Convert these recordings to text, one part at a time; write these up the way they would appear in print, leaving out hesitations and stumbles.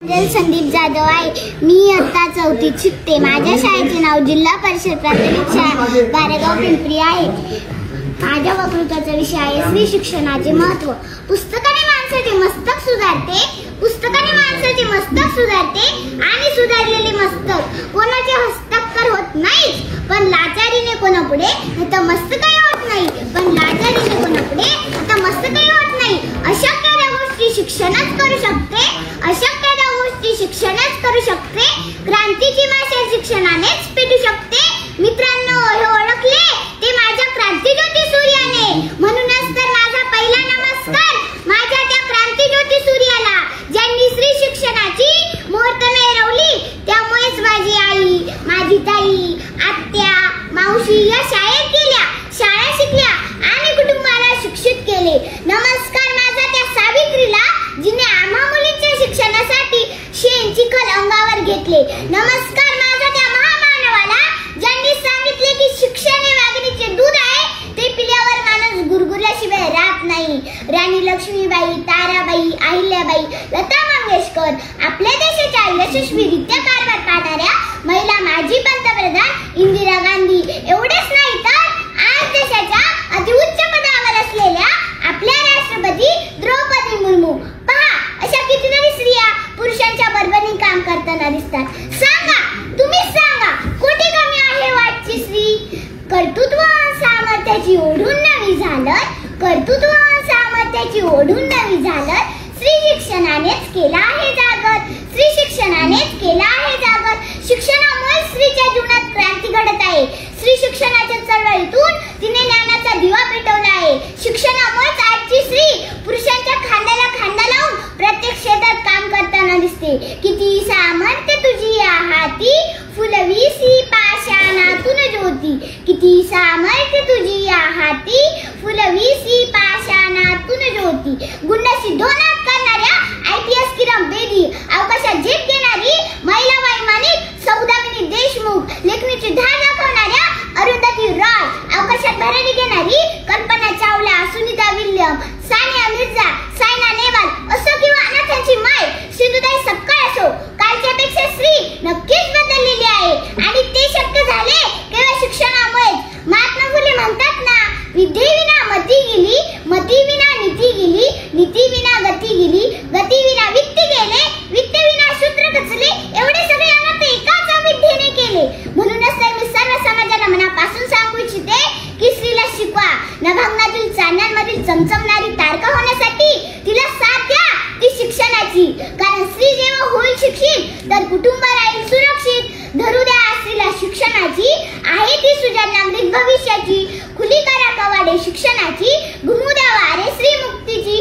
संदीप जाधव आहे। मी इयत्ता 4थीत शिकते। माझ्या शाळेचे नाव जिल्हा परिषद प्राथमिक शाळा गारेगाव पिंपरी आहे। माझ्या वक्तृत्वाचा विषय आहे स्त्री शिक्षणाचे महत्त्व। पुस्तकाने माणसाचे मस्तक सुधारते, पुस्तकाने माणसाचे मस्तक सुधारते आणि सुधारलेले मस्तक कोणाचे हस्ताक्षर होत नाही, पण लाचारीने कोणापुढे नतमस्तकही होत नाही, पण लाचारीने कोणापुढे नतमस्तकही होत नाही। अशक्य गोष्टी शिक्षणच करू शकते, अशक्य गोष्टी शिक्षणच करू शकते। क्रांतीची भाषा शिक्षणानेच पेटू शकते। मित्रांनो, हे ओळखले ते माझ्या क्रांतीज्योती सूर्याने, म्हणूनच तर माझा पहिला नमस्कार माझ्या त्या क्रांतीज्योती सूर्याला, ज्यांनी स्त्री शिक्षणाची मुहूर्त मिरवली। त्यामुळेच माझी आई, माझी ताई, आत्या, मावशी या शाळेत गेल्या, शाळा शिकल्या आणि कुटुंबाला शिक्षित केले। नमस्कार माझा त्या सावित्रीला, जिने आम्हा मुलींच्या शिक्षणासाठी शेण चिखल अंगावर घेतले। नमस्कार माझा त्या महामानवाला, ज्यांनी सांगितले की शिक्षण हे वाघिणीचे दूध आहे, ते पिल्यावर माणूस गुरगुरल्याशिवाय राहत नाही। राणी लक्ष्मीबाई, ताराबाई, अहिल्याबाई, लता मंगेशकर, आपल्या देशाच्या यशस्वीरित्या कारभार पाहणाऱ्या महिला माजी पंतप्रधान इंदिरा गांधी, एवढेच नाही तर आज देशाच्या अतिउच्च पदावर असलेल्या आपल्या राष्ट्रपती द्रौपदी मुर्मू, पहा अशा कितीतरी स्त्रिया पुरुषांच्या बरोबरीने काम करताना दिसतात। सांगा, तुम्हीच सांगा, कोटी कमी आहे वाटची स्त्री? कर्तृत्व सामर्थ्याची ओढून नवी झालं, कर्तृत्व सामर्थ्याची ओढून नवी झालं, स्त्री शिक्षणानेच केला आहे जागर, स्त्री शिक्षणानेच केला आहे जागर। शिक्षणामुळे स्त्रीच्या जीवनात क्रांती घडत आहे। स्त्री शिक्षणाच्या चळवळीतून तिने ज्ञानाचा दिवा पेटवला आहे। शिक्षणामुळेच आजची स्त्री पुरुषांच्या खांद्याला खांदा लावून प्रत्येक क्षेत्रात काम करताना दिसते। किती सामर्थ्य तुझी या हाती, फुलवीसी पाषाणातून ज्योती, किती सामर्थ्य तुझी या हाती, फुलवीसी पाषाणातून ज्योती। गुणसिद्धोनात करणाऱ्या IPS किरण बेदी, अवकाशात झेप देणारी महिला वैमानिक सौदामिनी देशमुख, लेखणीची धार दाखवणाऱ्या अरुंधती रॉय, अवकाशात भरारी घेणारी कल्पना चावला, सुनीता विल्यम, सानिया मिर्झा, सायना नेहवाल असो किंवा अनाथांची माय सिंधुताई सपकाळ असो, कालच्यापेक्षा स्त्री नक्कीच बदललेली आहे आणि ते शक्य झाले केवळ शिक्षणामुळेच। महात्मा फुले म्हणतात ना, विद्येविना मती गेली, मतीविना नीती गेली, नीतीविना गती गेली, गतीविना वित्त गेले, वित्तविना सूत्र कचले, एवढे सगळे अनर्थ एकाच विद्येने केले। म्हणूनच तर मी सर्व समाजाला मनापासून सांगू इच्छिते की स्त्रीला शिकवा। नभांगणातील चांदण्यांमधील चमचमणारी तारका होण्यासाठी तिला साथ द्या ती शिक्षणाची, कारण स्त्री जेव्हा होईल शिक्षित तर कुटुंब राहील सुरक्षित। धरू द्या स्त्रीला शिक्षणाची, आहे ती सुजाण नागरिक भविष्याची, खुली करा कवाडे शिक्षणाची, घुमू द्या वारे स्त्री मुक्तीची।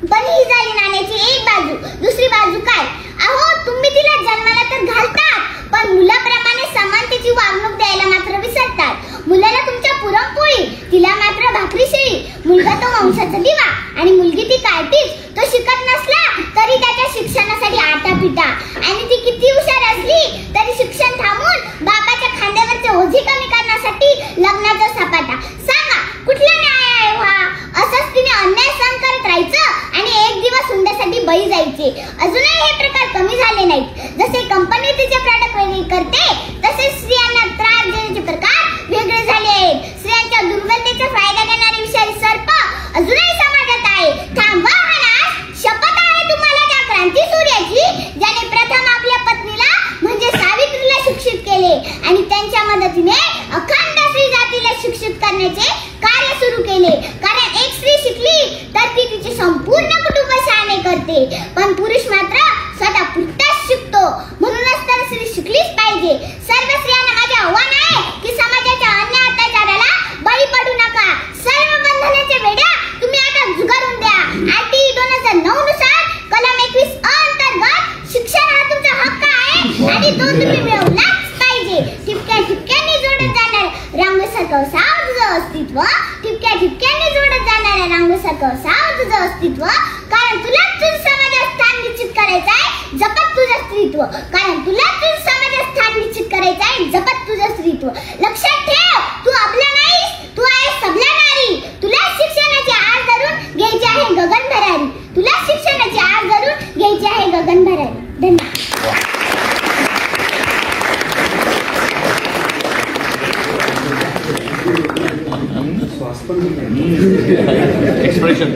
पण ही झाली नाण्याची एक बाजू, दुसरी बाजू काय? अहो, तुम्ही तिला जन्माला तर घालतात, पण मुलाप्रमाणे समानतेची वागणूक द्यायला मात्र विसरतात। मुलाला तुमच्या पुरणपोळी, तिला मात्र भाकरी शेळी। मुलगा तो वंशाचा दिवा आणि मुलगी ती कार्टीज। तो शिकत नसला तरी त्याच्या शिक्षणासाठी आटापिटा, आणि ती किती हुशार असली तरी शिक्षण थांबून बापाच्या खांद्यावरचे ओझे कमी करण्यासाठी लग्नाचा सपाटा। सांगा, कुठला न्याय आहे हा? असंच तिने अन्याय सहन करत राहायचं आणि एक दिवस हुंड्यासाठी बळी जायचे। अजूनही हे प्रकार कमी झाले नाहीत। जसे कंपनी तिचे प्रॉडक्ट वेगळे करते, तसेच स्त्रियांना त्रास देण्याचे प्रकार वेगळे झाले आहेत। स्त्रियांच्या दुर्बलतेचा फायदा घेणारे विषारी सर्प अजूनही समाजात आहे। थांबवा हा नाश, शपथ आहे तुम्हाला त्या क्रांती सूर्याची, ज्याने प्रथम आपल्या पत्नीला म्हणजे सावित्रीला शिक्षित केले आणि त्यांच्या मदतीने अखंड स्त्री जातीला शिक्षित करण्याचे कार्य सुरू केले। कारण एक स्त्री शिकली तर ती तिचे संपूर्ण कुटुंब शहाणे करते, पण पुरुष मात्र स्वतः पुरताच शिकतो। म्हणूनच तर स्त्री शिकलीच पाहिजे। सर्व स्त्रियांना माझे आव्हान आहे की समाजाच्या अन्य अत्याचाराला बळी पडू नका। सर्व बंधनाच्या वेड्या तुम्ही आता झुगारून द्या। RT 2009 नुसार कलम 21 अंतर्गत शिक्षण हा तुमचा हक्क आहे आणि तो तुम्ही मिळवलाच पाहिजे। ठिपक्या ठिपक्यांनी जोडत जाणार रांगोसारखं सावध तुझं अस्तित्व, ठिपक्या ठिपक्यांनी जोडत जाणाऱ्या रांगोसारखं सावध तुझं अस्तित्व, कारण तुलाच तुझं समाजात स्थान निश्चित करायचं आहे, जपत तुझं स्त्रीत्व, कारण तुलाच तुझं समाजात स्थान निश्चित करायचं आहे, जपत तुझं स्त्रीत्व। लक्षात ठेव, तू आपला नाहीस, तू आहेस सबला नारी। तुला शिक्षणाची आस धरून घ्यायची आहे गगन भरारी, तुला शिक्षणाची आस धरून घ्यायची आहे गगन भरारी। धन्यवाद. एक्सप्रेशन